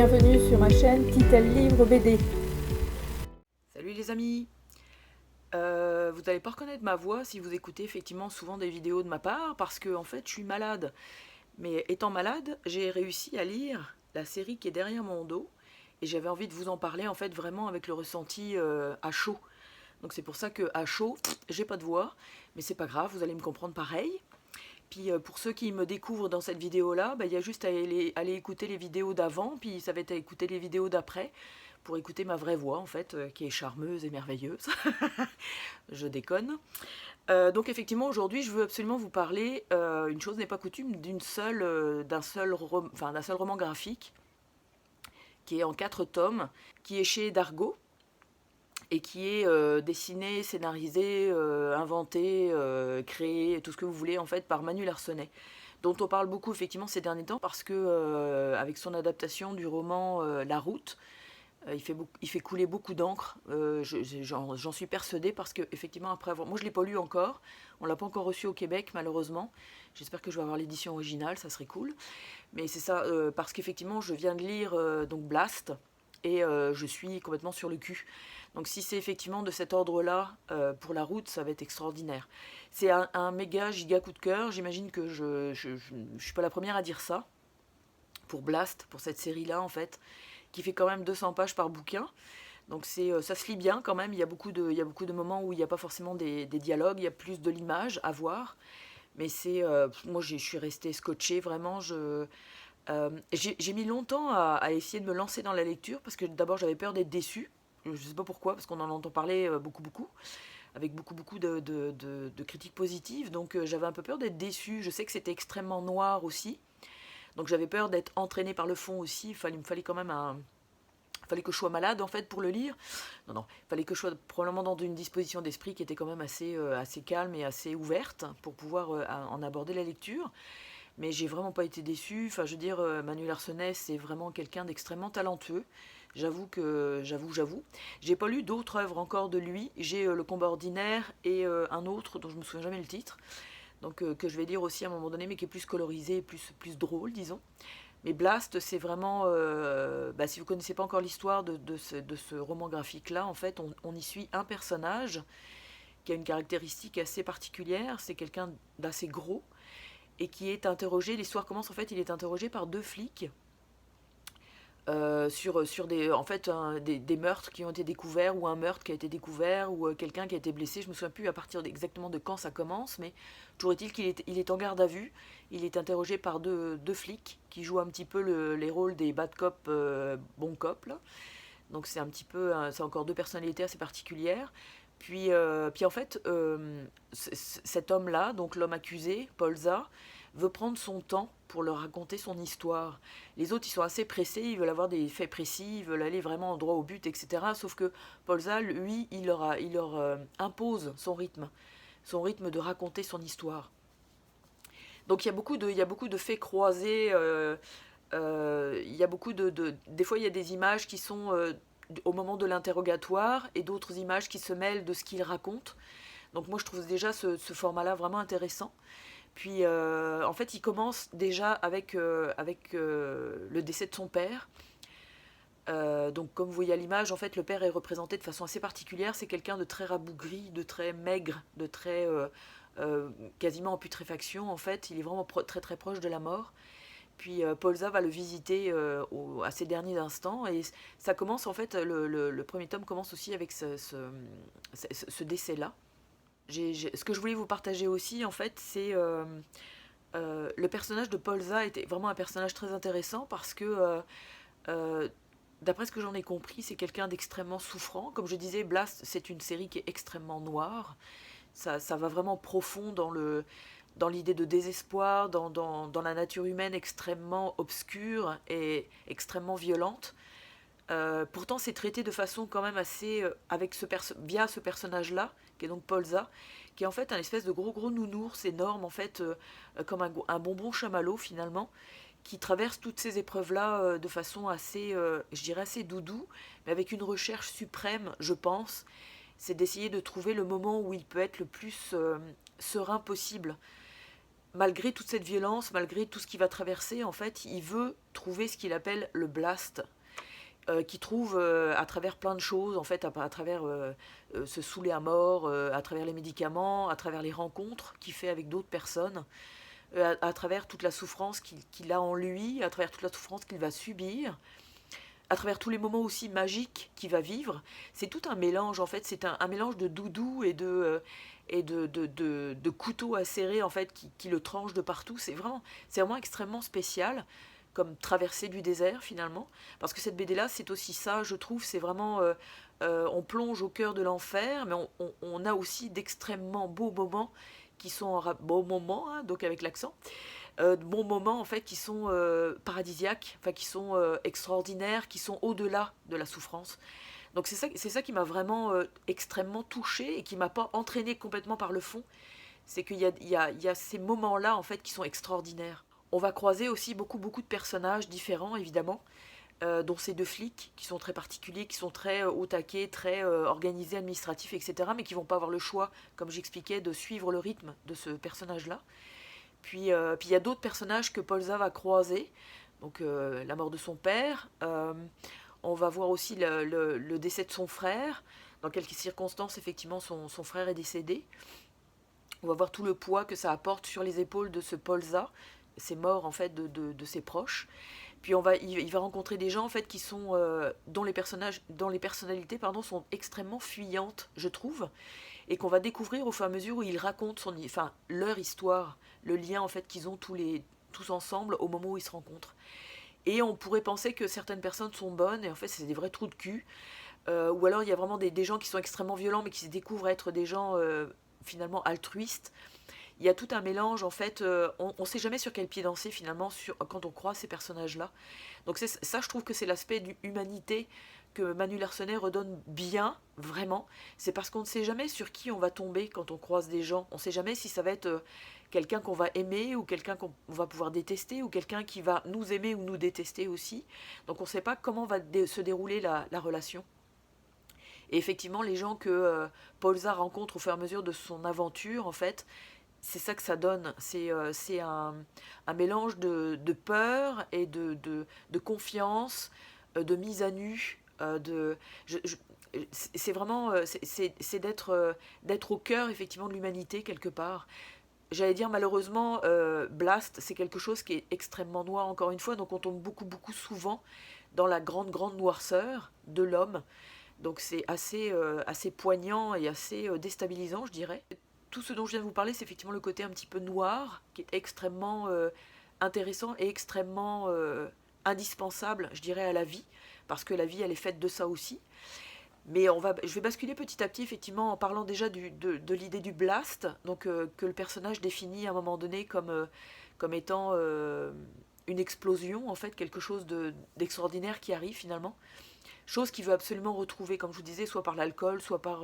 Bienvenue sur ma chaîne Titel Livre BD. Salut les amis. Vous n'allez pas reconnaître ma voix si vous écoutez effectivement souvent des vidéos de ma part parce que en fait je suis malade. Mais étant malade, j'ai réussi à lire la série qui est derrière mon dos et j'avais envie de vous en parler en fait vraiment avec le ressenti à chaud. Donc c'est pour ça que à chaud, j'ai pas de voix, mais c'est pas grave, vous allez me comprendre pareil. Puis pour ceux qui me découvrent dans cette vidéo-là, il y a juste à aller écouter les vidéos d'avant, puis ça va être à écouter les vidéos d'après, pour écouter ma vraie voix, en fait, qui est charmeuse et merveilleuse. Je déconne. Donc effectivement, aujourd'hui, je veux absolument vous parler, une chose n'est pas coutume, d'un seul roman graphique, qui est en 4 tomes, qui est chez Dargaud, et qui est dessiné, scénarisé, inventé, créé, tout ce que vous voulez en fait par Manu Larsonnet, dont on parle beaucoup effectivement ces derniers temps parce que avec son adaptation du roman La Route, il fait couler beaucoup d'encre. J'en suis persuadée parce que effectivement après avoir, moi je l'ai pas lu encore, on l'a pas encore reçu au Québec malheureusement. J'espère que je vais avoir l'édition originale, ça serait cool. Mais c'est ça, parce qu'effectivement je viens de lire donc Blast et je suis complètement sur le cul. Donc si c'est effectivement de cet ordre-là, pour La Route, ça va être extraordinaire. C'est un méga giga coup de cœur, j'imagine que je suis pas la première à dire ça, pour Blast, pour cette série-là en fait, qui fait quand même 200 pages par bouquin. Donc ça se lit bien quand même, il y a il y a beaucoup de moments où il n'y a pas forcément des dialogues, il y a plus de l'image à voir. Mais moi je suis restée scotchée, vraiment, j'ai mis longtemps à essayer de me lancer dans la lecture, parce que d'abord j'avais peur d'être déçue. Je ne sais pas pourquoi, parce qu'on en entend parler beaucoup, avec beaucoup de critiques positives, donc j'avais un peu peur d'être déçue. Je sais que c'était extrêmement noir aussi, donc j'avais peur d'être entraînée par le fond aussi. Il me fallait quand même il fallait que je sois malade en fait pour le lire. Non, il fallait que je sois probablement dans une disposition d'esprit qui était quand même assez calme et assez ouverte pour pouvoir en aborder la lecture. Mais j'ai vraiment pas été déçue. Enfin, je veux dire, Manuel Arsenet, c'est vraiment quelqu'un d'extrêmement talentueux. J'avoue. J'ai pas lu d'autres œuvres encore de lui. J'ai Le Combat ordinaire et un autre dont je me souviens jamais le titre. Donc que je vais lire aussi à un moment donné, mais qui est plus colorisé, plus drôle, disons. Mais Blast, c'est vraiment, si vous connaissez pas encore l'histoire de ce roman graphique-là, en fait, on y suit un personnage qui a une caractéristique assez particulière. C'est quelqu'un d'assez gros et qui est interrogé. L'histoire commence en fait, il est interrogé par deux flics sur des meurtres qui ont été découverts, ou un meurtre qui a été découvert, ou quelqu'un qui a été blessé. Je me souviens plus à partir exactement de quand ça commence, mais toujours est-il il est en garde à vue. Il est interrogé par deux flics qui jouent un petit peu les rôles des bad cop, bon cop là. Donc c'est un petit peu, c'est encore deux personnalités assez particulières. Puis en fait, cet homme-là, donc l'homme accusé, Polza, veut prendre son temps pour leur raconter son histoire. Les autres, ils sont assez pressés, ils veulent avoir des faits précis, ils veulent aller vraiment droit au but, etc. Sauf que Polza, lui, il leur impose son rythme de raconter son histoire. Donc il y a beaucoup de faits croisés. Il y a des fois, il y a des images qui sont au moment de l'interrogatoire et d'autres images qui se mêlent de ce qu'il raconte. Donc moi, je trouve déjà ce format-là vraiment intéressant. Puis en fait, il commence déjà avec le décès de son père. Donc comme vous voyez à l'image, en fait, le père est représenté de façon assez particulière. C'est quelqu'un de très rabougri, de très maigre, de très quasiment en putréfaction. En fait, il est vraiment très très proche de la mort. Puis Polza va le visiter à ses derniers instants, et ça commence en fait, le premier tome commence aussi avec ce décès-là. Ce que je voulais vous partager aussi en fait, c'est le personnage de Polza était vraiment un personnage très intéressant parce que euh, d'après ce que j'en ai compris, c'est quelqu'un d'extrêmement souffrant. Comme je disais, Blast, c'est une série qui est extrêmement noire. Ça va vraiment profond dans l'idée de désespoir, dans la nature humaine extrêmement obscure et extrêmement violente. Pourtant, c'est traité de façon quand même assez, via ce personnage-là, qui est donc Polza, qui est en fait un espèce de gros nounours énorme, en fait, comme un bonbon chamallow finalement, qui traverse toutes ces épreuves-là de façon assez, je dirais assez doudou, mais avec une recherche suprême, je pense, c'est d'essayer de trouver le moment où il peut être le plus serein possible. malgré toute cette violence, malgré tout ce qu'il va traverser, en fait, il veut trouver ce qu'il appelle le blast, qu'il trouve à travers plein de choses, en fait, à travers se saouler à mort, à travers les médicaments, à travers les rencontres qu'il fait avec d'autres personnes, à travers toute la souffrance qu'il a en lui, à travers toute la souffrance qu'il va subir, à travers tous les moments aussi magiques qu'il va vivre. C'est tout un mélange, en fait, c'est un mélange de doudou et de couteaux acérés, en fait, qui le tranchent de partout. C'est vraiment extrêmement spécial, comme traversée du désert, finalement. Parce que cette BD-là, c'est aussi ça, je trouve, c'est vraiment... on plonge au cœur de l'enfer, mais on a aussi d'extrêmement beaux moments qui sont beaux moments, hein, donc avec l'accent, de bons moments en fait qui sont paradisiaques, enfin qui sont extraordinaires, qui sont au-delà de la souffrance. Donc c'est ça qui m'a vraiment extrêmement touchée et qui m'a pas entraînée complètement par le fond. C'est qu'il y a ces moments-là en fait qui sont extraordinaires. On va croiser aussi beaucoup de personnages différents évidemment, dont ces deux flics qui sont très particuliers, qui sont très au taquet, très organisés, administratifs, etc., mais qui vont pas avoir le choix, comme j'expliquais, de suivre le rythme de ce personnage-là. Puis il y a d'autres personnages que Polza va croiser, donc la mort de son père, on va voir aussi le décès de son frère, dans quelques circonstances effectivement son frère est décédé, on va voir tout le poids que ça apporte sur les épaules de ce Polza, ces morts en fait de ses proches. Puis il va rencontrer des gens en fait qui sont dont les personnalités pardon sont extrêmement fuyantes, je trouve, et qu'on va découvrir au fur et à mesure où ils racontent leur histoire, le lien en fait qu'ils ont tous ensemble au moment où ils se rencontrent. Et on pourrait penser que certaines personnes sont bonnes et en fait c'est des vrais trous de cul, ou alors il y a vraiment des gens qui sont extrêmement violents mais qui se découvrent être des gens finalement altruistes. Il y a tout un mélange en fait, on ne sait jamais sur quel pied danser finalement quand on croise ces personnages là. Donc ça je trouve que c'est l'aspect d'humanité que Manu Larsenet redonne bien, vraiment. C'est parce qu'on ne sait jamais sur qui on va tomber quand on croise des gens. On ne sait jamais si ça va être quelqu'un qu'on va aimer ou quelqu'un qu'on va pouvoir détester ou quelqu'un qui va nous aimer ou nous détester aussi. Donc on ne sait pas comment va se dérouler la relation. Et effectivement, les gens que Polza rencontre au fur et à mesure de son aventure, en fait, c'est ça que ça donne. C'est un mélange de peur et de confiance, de mise à nu. C'est vraiment c'est d'être au cœur effectivement de l'humanité quelque part. J'allais dire malheureusement Blast c'est quelque chose qui est extrêmement noir encore une fois, donc on tombe beaucoup souvent dans la grande noirceur de l'homme, donc c'est assez poignant et assez déstabilisant je dirais. Tout ce dont je viens de vous parler c'est effectivement le côté un petit peu noir qui est extrêmement intéressant et extrêmement indispensable je dirais à la vie, parce que la vie elle est faite de ça aussi. Mais je vais basculer petit à petit, effectivement, en parlant déjà de l'idée du blast, donc que le personnage définit à un moment donné comme étant une explosion, en fait, quelque chose d'extraordinaire qui arrive finalement. Chose qu'il veut absolument retrouver, comme je vous disais, soit par l'alcool, soit par...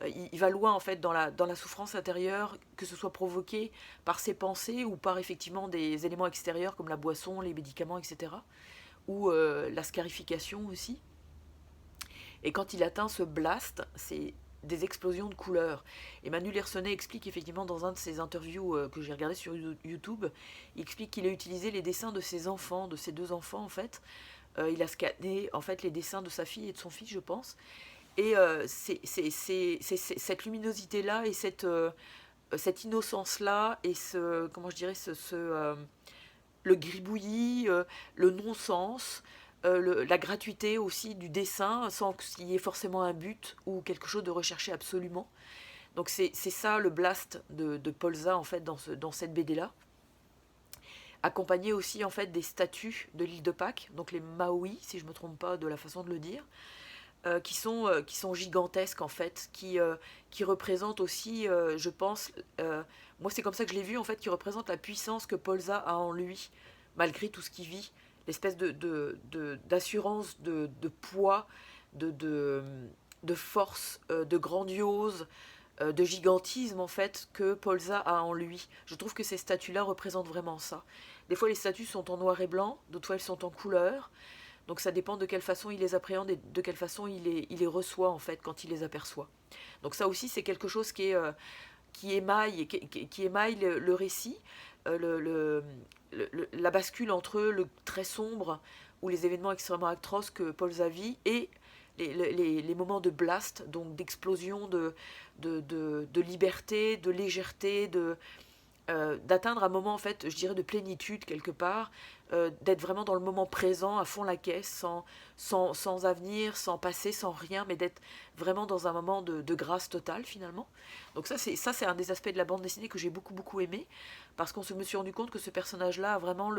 il va loin, en fait, dans la souffrance intérieure, que ce soit provoqué par ses pensées ou par, effectivement, des éléments extérieurs comme la boisson, les médicaments, etc. Ou la scarification aussi. Et quand il atteint ce blast, c'est des explosions de couleurs. Et Manu Larsenet explique effectivement dans un de ses interviews que j'ai regardé sur YouTube, il explique qu'il a utilisé les dessins de ses enfants, de ses deux enfants en fait. Il a scanné en fait les dessins de sa fille et de son fils, je pense. Et c'est cette luminosité-là et cette innocence-là et comment je dirais, le gribouillis, le non-sens, la gratuité aussi du dessin sans qu'il y ait forcément un but ou quelque chose de recherché absolument. Donc c'est ça le blast de Polza en fait dans cette BD là, accompagné aussi en fait des statues de l'île de Pâques, donc les Maui si je me trompe pas de la façon de le dire, qui sont gigantesques en fait, qui représentent aussi, je pense, moi c'est comme ça que je l'ai vu en fait, qui représentent la puissance que Polza a en lui, malgré tout ce qu'il vit, l'espèce d'assurance, de poids, de force, de grandiose, de gigantisme en fait que Polza a en lui. Je trouve que ces statues-là représentent vraiment ça. Des fois les statues sont en noir et blanc, d'autres fois elles sont en couleur. Donc ça dépend de quelle façon il les appréhende et de quelle façon il les reçoit en fait quand il les aperçoit. Donc ça aussi c'est quelque chose qui émaille le récit. la bascule entre le très sombre ou les événements extrêmement atroces que Polza vit et les moments de blast, donc d'explosion, de liberté, de légèreté, d'atteindre un moment en fait, je dirais de plénitude quelque part, d'être vraiment dans le moment présent, à fond la caisse, sans avenir, sans passé, sans rien, mais d'être vraiment dans un moment de grâce totale finalement. Donc ça c'est un des aspects de la bande dessinée que j'ai beaucoup aimé, parce qu'on se me suis rendu compte que ce personnage-là a vraiment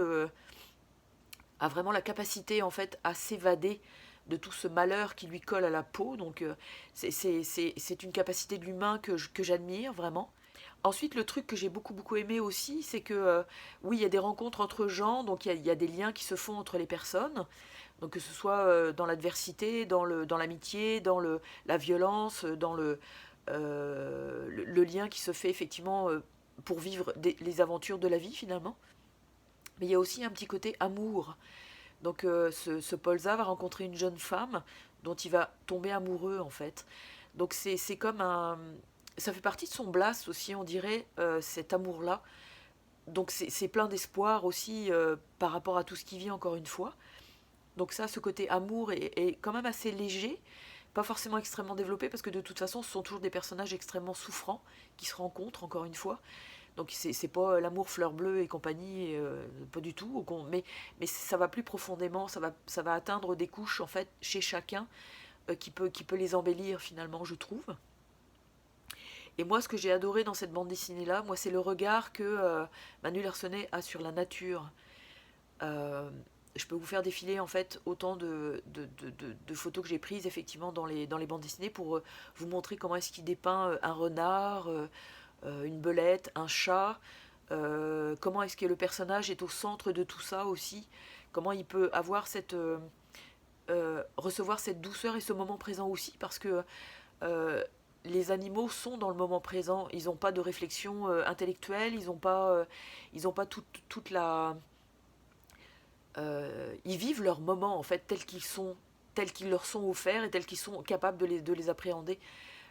la capacité en fait à s'évader de tout ce malheur qui lui colle à la peau. Donc c'est une capacité de l'humain que j'admire vraiment. Ensuite, le truc que j'ai beaucoup aimé aussi, c'est que oui, il y a des rencontres entre gens, donc il y a des liens qui se font entre les personnes, donc que ce soit dans l'adversité, dans l'amitié, la violence, dans le lien qui se fait effectivement pour vivre les aventures de la vie finalement. Mais il y a aussi un petit côté amour. Donc ce Polza va rencontrer une jeune femme dont il va tomber amoureux en fait. Donc c'est comme un... Ça fait partie de son blast aussi, on dirait, cet amour-là. Donc c'est plein d'espoir aussi par rapport à tout ce qu'il vit encore une fois. Donc ça, ce côté amour est quand même assez léger, pas forcément extrêmement développé, parce que de toute façon, ce sont toujours des personnages extrêmement souffrants qui se rencontrent encore une fois. Donc c'est pas l'amour fleur bleue et compagnie, pas du tout. Mais ça va plus profondément, ça va atteindre des couches en fait chez chacun qui peut les embellir finalement, je trouve. Et moi, ce que j'ai adoré dans cette bande dessinée-là, moi, c'est le regard que Manu Larsenet a sur la nature. Euh, je peux vous faire défiler en fait autant de photos que j'ai prises effectivement dans les bandes dessinées pour vous montrer comment est-ce qu'il dépeint un renard, une belette, un chat, comment est-ce que le personnage est au centre de tout ça aussi, comment il peut avoir recevoir cette douceur et ce moment présent aussi, parce que euh, les animaux sont dans le moment présent, ils n'ont pas de réflexion intellectuelle, ils n'ont pas toute la... ils vivent leur moment en fait tels qu'ils leur sont offerts et tels qu'ils sont capables de les appréhender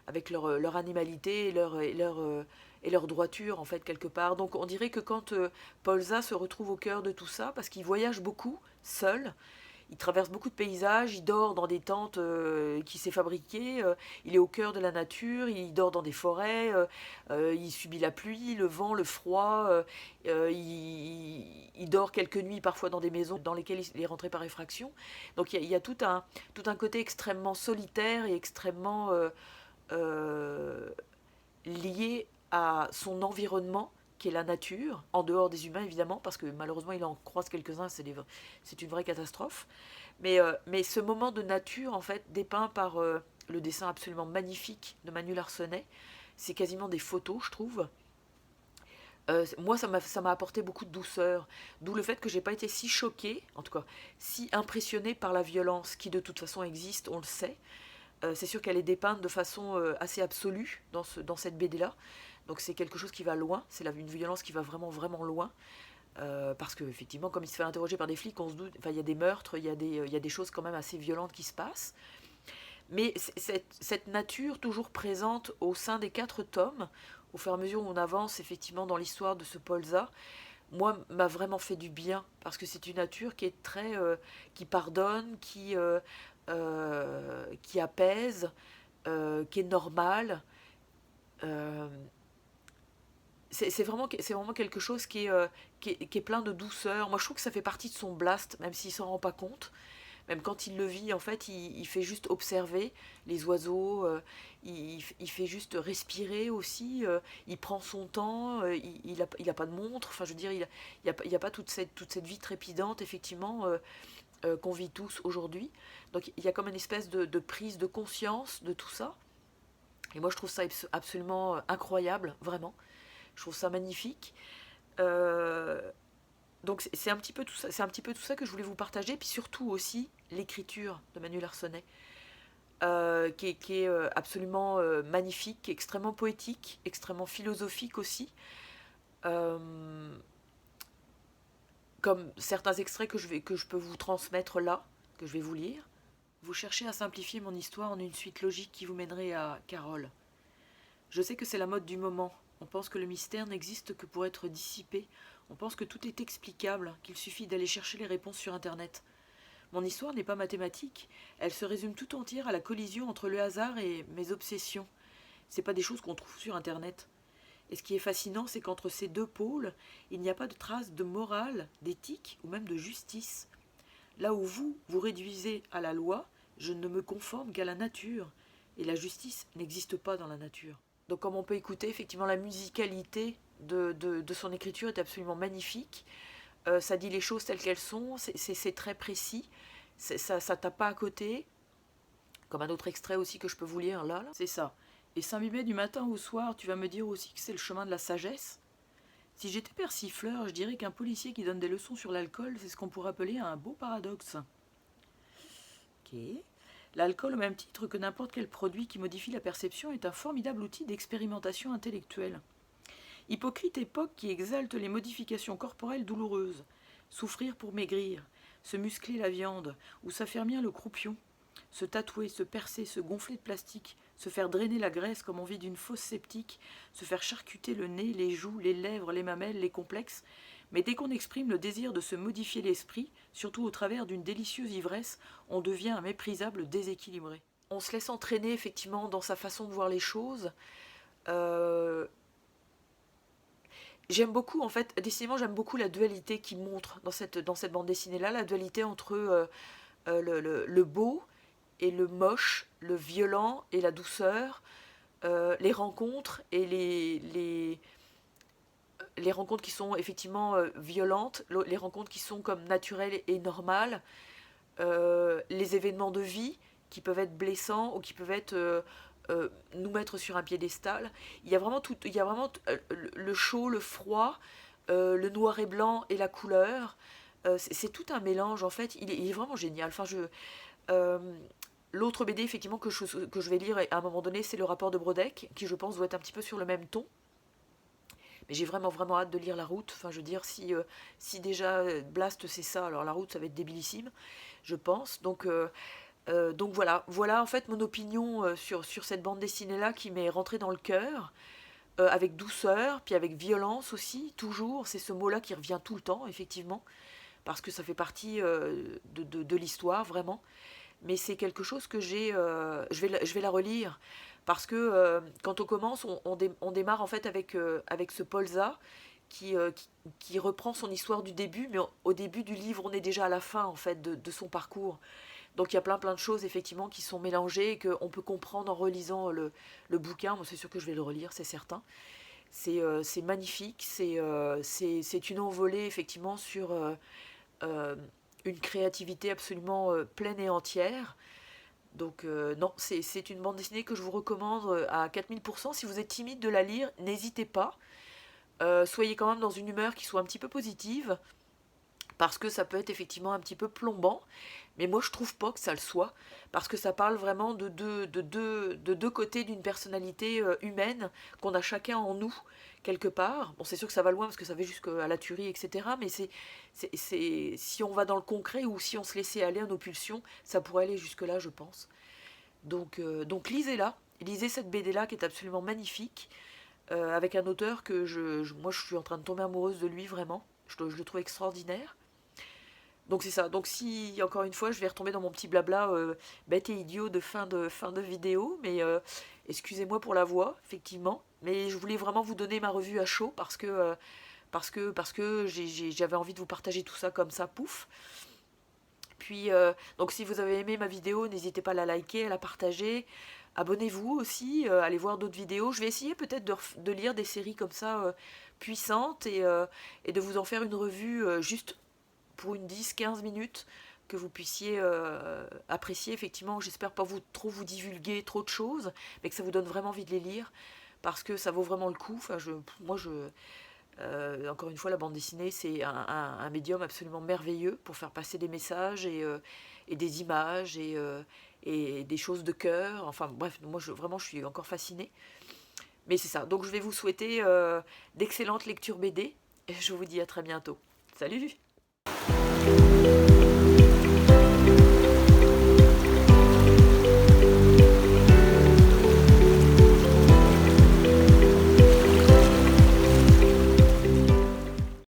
avec leur animalité et leur droiture en fait quelque part. Donc on dirait que quand Polza se retrouve au cœur de tout ça, parce qu'il voyage beaucoup, seul, il traverse beaucoup de paysages, il dort dans des tentes qu'il s'est fabriquées, il est au cœur de la nature, il dort dans des forêts, il subit la pluie, le vent, le froid, il dort quelques nuits parfois dans des maisons dans lesquelles il est rentré par effraction. Donc il y a tout un côté extrêmement solitaire et extrêmement euh, lié à son environnement, qui est la nature, en dehors des humains évidemment, parce que malheureusement il en croise quelques-uns, c'est une vraie catastrophe. Mais ce moment de nature, en fait, dépeint par le dessin absolument magnifique de Manu Larsenet, c'est quasiment des photos, je trouve. Moi, ça m'a apporté beaucoup de douceur, d'où le fait que j'ai pas été si choquée, en tout cas, si impressionnée par la violence qui de toute façon existe, on le sait. C'est sûr qu'elle est dépeinte de façon assez absolue dans cette BD-là. Donc c'est quelque chose qui va loin, c'est une violence qui va vraiment loin. Parce qu'effectivement, comme il se fait interroger par des flics, on se doute, enfin, il y a des meurtres, il y a des choses quand même assez violentes qui se passent. Mais cette nature toujours présente au sein des 4 tomes, au fur et à mesure où on avance effectivement dans l'histoire de ce Polza, moi m'a vraiment fait du bien, parce que c'est une nature qui est très qui pardonne, qui apaise, qui est normale. Euh, c'est vraiment quelque chose qui est plein de douceur. Moi, je trouve que ça fait partie de son blast, même s'il s'en rend pas compte. Même quand il le vit, en fait, il fait juste observer les oiseaux, il fait juste respirer aussi, il prend son temps, il a pas de montre, enfin, je veux dire, il y a pas toute cette vie trépidante, effectivement, qu'on vit tous aujourd'hui. Donc, il y a comme une espèce de prise de conscience de tout ça. Et moi, je trouve ça absolument incroyable, vraiment. Je trouve ça magnifique. Euh, donc c'est un petit peu tout ça, c'est un petit peu tout ça que je voulais vous partager, puis surtout aussi l'écriture de Manu Larsenet, qui est absolument magnifique, qui est extrêmement poétique, extrêmement philosophique aussi, euh, comme certains extraits que je peux vous transmettre là, que je vais vous lire. Vous cherchez à simplifier mon histoire en une suite logique qui vous mènerait à Carole. Je sais que c'est la mode du moment. On pense que le mystère n'existe que pour être dissipé On pense que tout est explicable, qu'il suffit d'aller chercher les réponses sur Internet. Mon histoire n'est pas mathématique, elle se résume tout entière à la collision entre le hasard et mes obsessions. C'est pas des choses qu'on trouve sur Internet. Et ce qui est fascinant, c'est qu'entre ces deux pôles, il n'y a pas de trace de morale, d'éthique ou même de justice. Là où vous réduisez à la loi, je ne me conforme qu'à la nature. Et la justice n'existe pas dans la nature. Donc comme on peut écouter, effectivement, la musicalité de son écriture est absolument magnifique. Ça dit les choses telles qu'elles sont, c'est très précis, ça tape pas à côté. Comme un autre extrait aussi que je peux vous lire là. C'est ça. Et s'imbiber du matin au soir, tu vas me dire aussi que c'est le chemin de la sagesse. Si j'étais persifleur, je dirais qu'un policier qui donne des leçons sur l'alcool, c'est ce qu'on pourrait appeler un beau paradoxe. Ok. L'alcool, au même titre que n'importe quel produit qui modifie la perception, est un formidable outil d'expérimentation intellectuelle. Hypocrite époque qui exalte les modifications corporelles douloureuses. Souffrir pour maigrir, se muscler la viande, ou s'affermir le croupion, se tatouer, se percer, se gonfler de plastique, se faire drainer la graisse comme on vit d'une fosse septique, se faire charcuter le nez, les joues, les lèvres, les mamelles, les complexes. Mais dès qu'on exprime le désir de se modifier l'esprit, surtout au travers d'une délicieuse ivresse, on devient un méprisable déséquilibré. On se laisse entraîner effectivement dans sa façon de voir les choses. J'aime beaucoup, en fait, décidément j'aime beaucoup la dualité qu'il montre dans cette bande dessinée-là, la dualité entre le beau et le moche, le violent et la douceur, les rencontres et les rencontres qui sont effectivement violentes, les rencontres qui sont comme naturelles et normales, les événements de vie qui peuvent être blessants ou qui peuvent être nous mettre sur un piédestal. Il y a vraiment tout, il y a vraiment le chaud, le froid, le noir et blanc et la couleur. C'est tout un mélange en fait. Il est vraiment génial. Enfin, l'autre BD effectivement que je vais lire à un moment donné, c'est le rapport de Brodeck, qui je pense doit être un petit peu sur le même ton. Mais j'ai vraiment vraiment hâte de lire La Route. Enfin, je veux dire, si déjà Blast c'est ça, alors La Route ça va être débilissime, je pense. Donc voilà en fait mon opinion sur cette bande dessinée là qui m'est rentrée dans le cœur, avec douceur, puis avec violence aussi, toujours. C'est ce mot-là qui revient tout le temps, effectivement, parce que ça fait partie de l'histoire, vraiment. Mais c'est quelque chose que je vais la relire, parce que quand on commence, on démarre en fait avec ce Polza qui reprend son histoire du début, mais au début du livre, on est déjà à la fin en fait de son parcours. Donc il y a plein de choses effectivement qui sont mélangées et qu'on peut comprendre en relisant le bouquin. Moi c'est sûr que je vais le relire, c'est certain. C'est magnifique, c'est une envolée effectivement sur une créativité absolument pleine et entière. Donc non, c'est une bande dessinée que je vous recommande à 4000%. Si vous êtes timide de la lire, n'hésitez pas. Soyez quand même dans une humeur qui soit un petit peu positive, parce que ça peut être effectivement un petit peu plombant, mais moi je trouve pas que ça le soit, parce que ça parle vraiment de deux côtés d'une personnalité humaine qu'on a chacun en nous, quelque part. Bon, c'est sûr que ça va loin, parce que ça va jusqu'à la tuerie, etc., mais si on va dans le concret, ou si on se laissait aller à nos pulsions, ça pourrait aller jusque-là, je pense. Donc lisez-la, lisez cette BD-là qui est absolument magnifique, avec un auteur que moi je suis en train de tomber amoureuse de lui, vraiment. Je le trouve extraordinaire. Donc c'est ça. Donc si, encore une fois, je vais retomber dans mon petit blabla bête et idiot de fin de vidéo, mais excusez-moi pour la voix, effectivement. Mais je voulais vraiment vous donner ma revue à chaud, parce que j'avais envie de vous partager tout ça comme ça, pouf. Puis, donc si vous avez aimé ma vidéo, n'hésitez pas à la liker, à la partager. Abonnez-vous aussi, allez voir d'autres vidéos. Je vais essayer peut-être de lire des séries comme ça puissantes, et de vous en faire une revue juste pour une 10-15 minutes, que vous puissiez apprécier. Effectivement, j'espère pas trop vous divulguer trop de choses, mais que ça vous donne vraiment envie de les lire, parce que ça vaut vraiment le coup. Enfin, encore une fois, la bande dessinée, c'est un médium absolument merveilleux pour faire passer des messages et des images et des choses de cœur. Enfin bref, moi vraiment je suis encore fascinée. Mais c'est ça, donc je vais vous souhaiter d'excellentes lectures BD, et je vous dis à très bientôt. Salut!